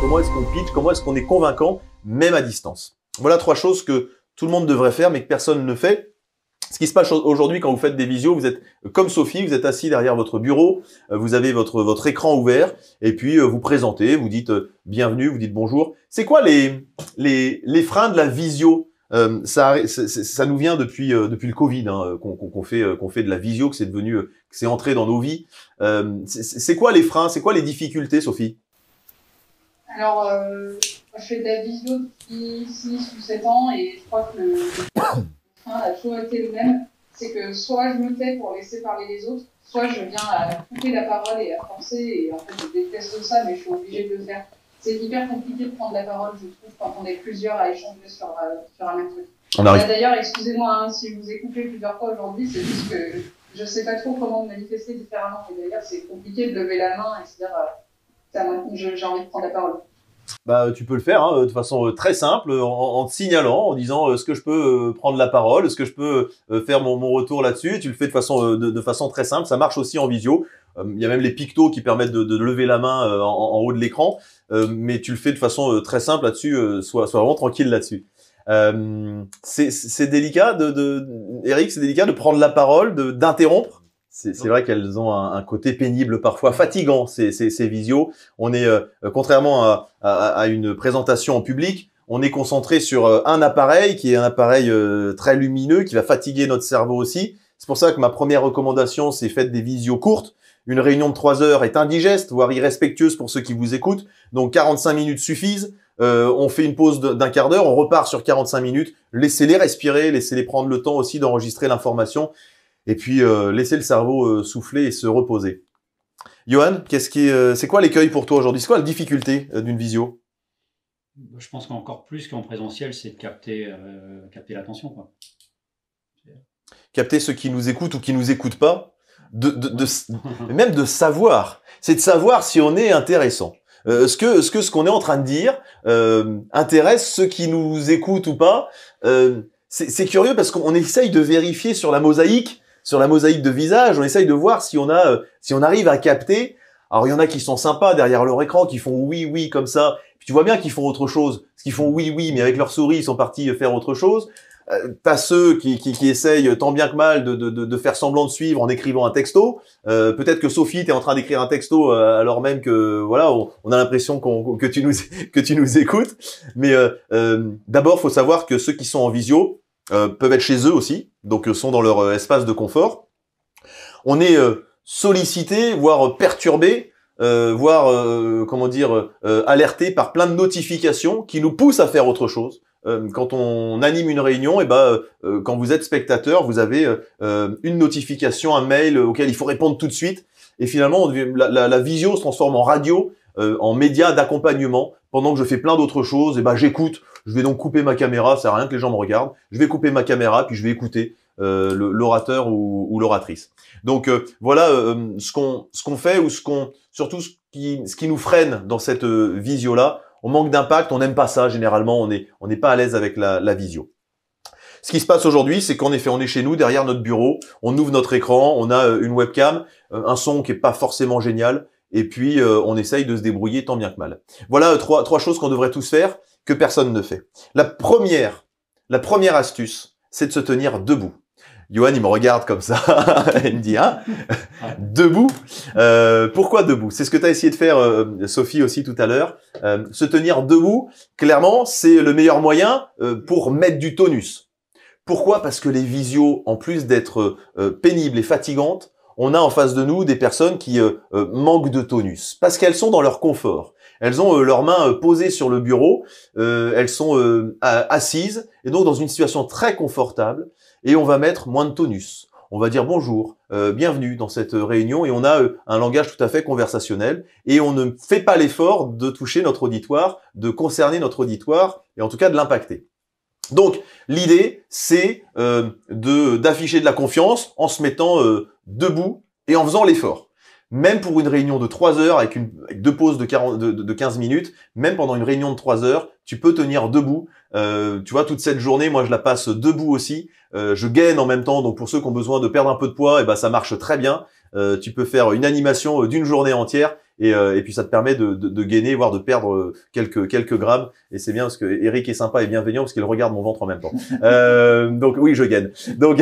Comment est-ce qu'on pitch? Comment est-ce qu'on est convaincant, même à distance? Voilà 3 choses que tout le monde devrait faire, mais que personne ne fait. Ce qui se passe aujourd'hui quand vous faites des visios, vous êtes comme Sophie, vous êtes assis derrière votre bureau, vous avez votre écran ouvert, et puis vous présentez, vous dites bienvenue, vous dites bonjour. C'est quoi les freins de la visio? Ça nous vient depuis le Covid, hein, qu'on fait de la visio, que c'est devenu, que c'est entré dans nos vies. C'est quoi les freins? C'est quoi les difficultés, Sophie? Alors, je fais de la visio depuis 6 ou 7 ans et je crois que le frein a toujours été le même. C'est que soit je me tais pour laisser parler les autres, soit je viens à couper la parole et à forcer. Et en fait, je déteste ça, mais je suis obligée de le faire. C'est hyper compliqué de prendre la parole, je trouve, quand on est plusieurs à échanger sur un même truc. D'ailleurs, excusez-moi hein, si je vous ai coupé plusieurs fois aujourd'hui, c'est juste que je ne sais pas trop comment me manifester différemment. Et d'ailleurs, c'est compliqué de lever la main et se dire j'ai envie de prendre la parole. Bah, tu peux le faire hein, de façon très simple, en te signalant, en disant est-ce que je peux prendre la parole, est-ce que je peux faire mon retour là-dessus. Tu le fais de façon très simple. Ça marche aussi en visio. Il y a même les pictos qui permettent de lever la main en haut de l'écran, mais tu le fais de façon très simple là-dessus. Sois vraiment tranquille là-dessus. C'est délicat Eric, c'est délicat de prendre la parole, d'interrompre. C'est vrai qu'elles ont un côté pénible, parfois fatigant, ces visios. On est, contrairement à une présentation en public, on est concentré sur un appareil qui est un appareil très lumineux, qui va fatiguer notre cerveau aussi. C'est pour ça que ma première recommandation, c'est faites des visios courtes. Une réunion de 3 heures est indigeste, voire irrespectueuse pour ceux qui vous écoutent. Donc 45 minutes suffisent. On fait une pause d'un quart d'heure, on repart sur 45 minutes. Laissez-les respirer, laissez-les prendre le temps aussi d'enregistrer l'information. Et puis laisser le cerveau souffler et se reposer. Johan, c'est quoi l'écueil pour toi aujourd'hui? C'est quoi la difficulté d'une visio? Je pense qu'encore plus qu'en présentiel, c'est de capter l'attention, quoi. Capter ceux qui nous écoutent ou qui nous écoutent pas, même de savoir. C'est de savoir si on est intéressant. Ce qu'on est en train de dire intéresse ceux qui nous écoutent ou pas. C'est curieux parce qu'on essaye de vérifier sur la mosaïque de visage, on essaye de voir si on arrive à capter. Alors il y en a qui sont sympas derrière leur écran, qui font oui oui comme ça. Puis tu vois bien qu'ils font autre chose, parce qu'ils font oui oui, mais avec leur souris ils sont partis faire autre chose. T'as ceux qui essayent tant bien que mal de faire semblant de suivre en écrivant un texto. Peut-être que Sophie, t'es en train d'écrire un texto alors même que voilà, on a l'impression que tu nous écoutes. Mais d'abord, faut savoir que ceux qui sont en visio peuvent être chez eux aussi, donc sont dans leur espace de confort. On est sollicité, voire perturbé, voire alerté par plein de notifications qui nous poussent à faire autre chose. Quand on anime une réunion, quand vous êtes spectateur, vous avez une notification, un mail auquel il faut répondre tout de suite. Et finalement, la visio se transforme en radio, en média d'accompagnement. Pendant que je fais plein d'autres choses, j'écoute. Je vais donc couper ma caméra, ça sert à rien que les gens me regardent. Je vais couper ma caméra, puis je vais écouter l'orateur ou l'oratrice. Donc voilà ce qu'on fait, ou surtout ce qui nous freine dans cette visio-là. On manque d'impact, on n'aime pas ça généralement, on n'est pas à l'aise avec la visio. Ce qui se passe aujourd'hui, c'est qu'en effet, on est chez nous, derrière notre bureau, on ouvre notre écran, on a une webcam, un son qui est pas forcément génial, et puis on essaye de se débrouiller tant bien que mal. Voilà trois choses qu'on devrait tous faire, que personne ne fait. La première astuce, c'est de se tenir debout. Johan, il me regarde comme ça, il me dit debout. Pourquoi debout? C'est ce que tu as essayé de faire, Sophie, aussi tout à l'heure. Se tenir debout, clairement, c'est le meilleur moyen pour mettre du tonus. Pourquoi? Parce que les visios, en plus d'être pénibles et fatigantes, on a en face de nous des personnes qui manquent de tonus, parce qu'elles sont dans leur confort. Elles ont leurs mains posées sur le bureau, elles sont assises, et donc dans une situation très confortable, et on va mettre moins de tonus. On va dire bonjour, bienvenue dans cette réunion, et on a un langage tout à fait conversationnel, et on ne fait pas l'effort de toucher notre auditoire, de concerner notre auditoire, et en tout cas de l'impacter. Donc l'idée, c'est d'afficher de la confiance en se mettant debout et en faisant l'effort. Même pour une réunion de 3 heures avec deux pauses de 15 minutes, même pendant une réunion de 3 heures, tu peux tenir debout. Tu vois, toute cette journée, moi je la passe debout aussi. Je gaine en même temps, donc pour ceux qui ont besoin de perdre un peu de poids, ça marche très bien. Tu peux faire une animation d'une journée entière et puis ça te permet de gainer, voire de perdre quelques grammes. Et c'est bien parce que Eric est sympa et bienveillant parce qu'il regarde mon ventre en même temps. Donc oui, je gagne. Donc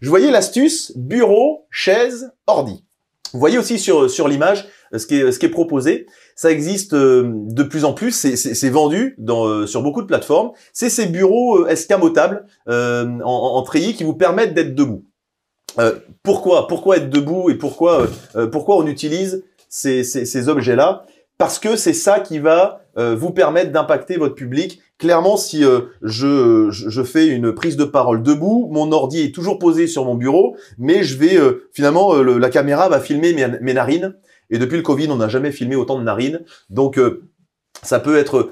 je voyais l'astuce bureau, chaise, ordi. Vous voyez aussi sur l'image ce qui est proposé. Ça existe de plus en plus. C'est vendu sur beaucoup de plateformes. C'est ces bureaux escamotables en treillis qui vous permettent d'être debout. Pourquoi être debout et pourquoi on utilise ces objets-là? Parce que c'est ça qui va vous permettre d'impacter votre public. Clairement, si je fais une prise de parole debout, mon ordi est toujours posé sur mon bureau, mais je vais finalement la caméra va filmer mes narines. Et depuis le Covid, on n'a jamais filmé autant de narines, donc ça peut être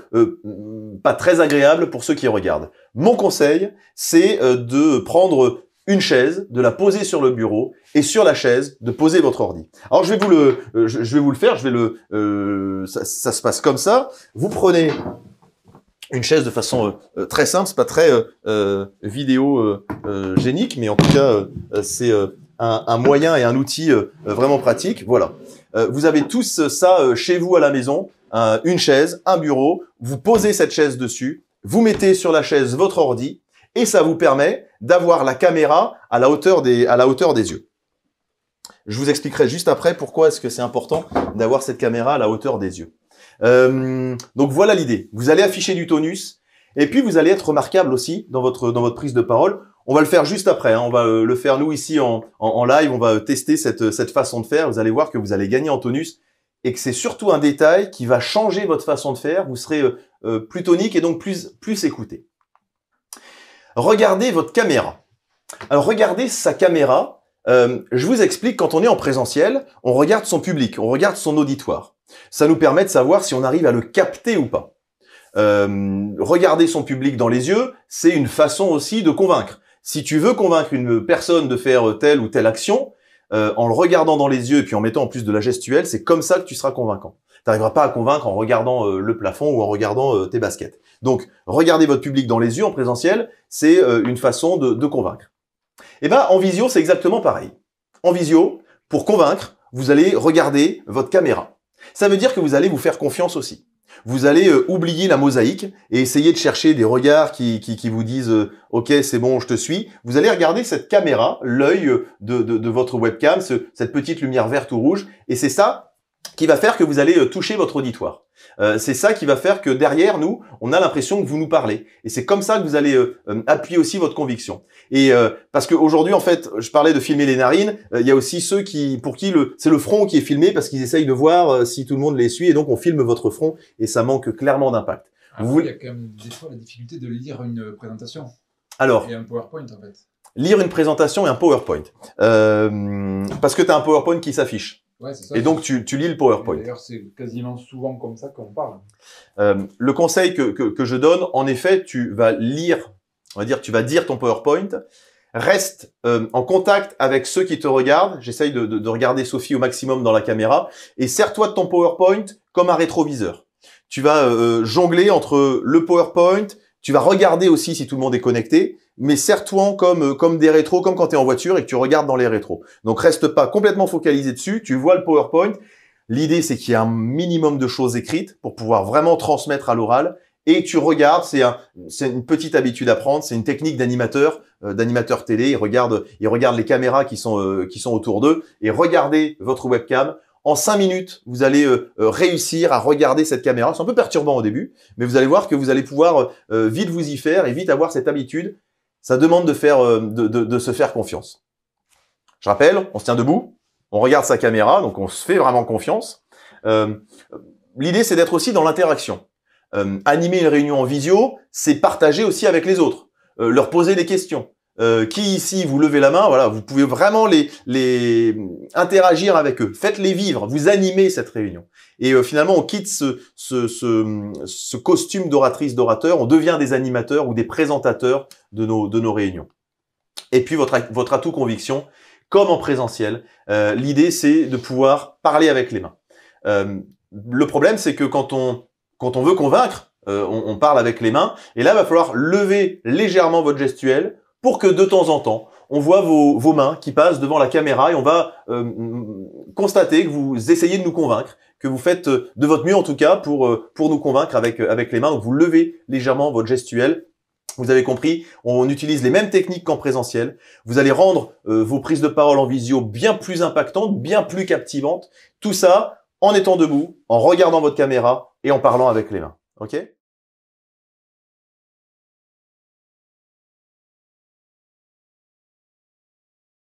pas très agréable pour ceux qui regardent. Mon conseil, c'est de prendre une chaise, de la poser sur le bureau et sur la chaise de poser votre ordi. Alors je vais vous le faire. Ça se passe comme ça. Vous prenez une chaise de façon très simple, c'est pas très vidéo génique, mais en tout cas c'est un moyen et un outil vraiment pratique. Voilà. Vous avez tous ça chez vous à la maison, une chaise, un bureau. Vous posez cette chaise dessus, vous mettez sur la chaise votre ordi. Et ça vous permet d'avoir la caméra à la hauteur des yeux. Je vous expliquerai juste après pourquoi est-ce que c'est important d'avoir cette caméra à la hauteur des yeux. Donc voilà l'idée. Vous allez afficher du tonus et puis vous allez être remarquable aussi dans votre prise de parole. On va le faire juste après. On va le faire nous ici en live. On va tester cette façon de faire. Vous allez voir que vous allez gagner en tonus et que c'est surtout un détail qui va changer votre façon de faire. Vous serez plus tonique et donc plus écouté. Regardez votre caméra. Alors regardez sa caméra. Je vous explique, quand on est en présentiel, on regarde son public, on regarde son auditoire. Ça nous permet de savoir si on arrive à le capter ou pas. Regarder son public dans les yeux, c'est une façon aussi de convaincre. Si tu veux convaincre une personne de faire telle ou telle action, en le regardant dans les yeux et puis en mettant en plus de la gestuelle, c'est comme ça que tu seras convaincant. Tu n'arriveras pas à convaincre en regardant le plafond ou en regardant tes baskets. Donc, regardez votre public dans les yeux en présentiel, c'est une façon de convaincre. Et ben, en visio, c'est exactement pareil. En visio, pour convaincre, vous allez regarder votre caméra. Ça veut dire que vous allez vous faire confiance aussi. Vous allez oublier la mosaïque et essayer de chercher des regards qui vous disent « Ok, c'est bon, je te suis ». Vous allez regarder cette caméra, l'œil de votre webcam, cette petite lumière verte ou rouge, et c'est ça qui va faire que vous allez toucher votre auditoire. C'est ça qui va faire que derrière nous, on a l'impression que vous nous parlez. Et c'est comme ça que vous allez appuyer aussi votre conviction. Et parce qu'aujourd'hui, en fait, je parlais de filmer les narines, il y a aussi ceux pour qui c'est le front qui est filmé parce qu'ils essayent de voir si tout le monde les suit. Et donc, on filme votre front et ça manque clairement d'impact. Il y a quand même des fois la difficulté de lire une présentation. Alors, et un PowerPoint, en fait. Lire une présentation et un PowerPoint. Parce que tu as un PowerPoint qui s'affiche. Ouais, c'est ça. Et donc, tu lis le PowerPoint. D'ailleurs, c'est quasiment souvent comme ça qu'on parle. Le conseil que je donne, en effet, tu vas lire, on va dire, tu vas dire ton PowerPoint. Reste en contact avec ceux qui te regardent. J'essaye de regarder Sophie au maximum dans la caméra. Et sers-toi de ton PowerPoint comme un rétroviseur. Tu vas jongler entre le PowerPoint, tu vas regarder aussi si tout le monde est connecté, mais sers-toi comme des rétros, comme quand tu es en voiture et que tu regardes dans les rétros. Donc reste pas complètement focalisé dessus, tu vois le PowerPoint. L'idée, c'est qu'il y ait un minimum de choses écrites pour pouvoir vraiment transmettre à l'oral. Et tu regardes, c'est une petite habitude à prendre, c'est une technique d'animateur télé. Ils regardent les caméras qui sont autour d'eux et regardez votre webcam. En 5 minutes, vous allez réussir à regarder cette caméra. C'est un peu perturbant au début, mais vous allez voir que vous allez pouvoir vite vous y faire et vite avoir cette habitude. Ça demande de se faire confiance. Je rappelle, on se tient debout, on regarde sa caméra, donc on se fait vraiment confiance. L'idée, c'est d'être aussi dans l'interaction. Animer une réunion en visio, c'est partager aussi avec les autres, leur poser des questions. Qui ici, vous levez la main, voilà, vous pouvez vraiment les interagir avec eux. Faites-les vivre, vous animez cette réunion. Et finalement, on quitte ce costume d'oratrice, d'orateur, on devient des animateurs ou des présentateurs de nos réunions. Et puis, votre atout conviction, comme en présentiel, l'idée, c'est de pouvoir parler avec les mains. Le problème, c'est que quand on veut convaincre, on parle avec les mains, et là, il va falloir lever légèrement votre gestuelle pour que de temps en temps, on voit vos mains qui passent devant la caméra et on va constater que vous essayez de nous convaincre, que vous faites de votre mieux en tout cas pour nous convaincre avec les mains. Donc vous levez légèrement votre gestuelle. Vous avez compris, on utilise les mêmes techniques qu'en présentiel. Vous allez rendre vos prises de parole en visio bien plus impactantes, bien plus captivantes. Tout ça en étant debout, en regardant votre caméra et en parlant avec les mains. Ok ?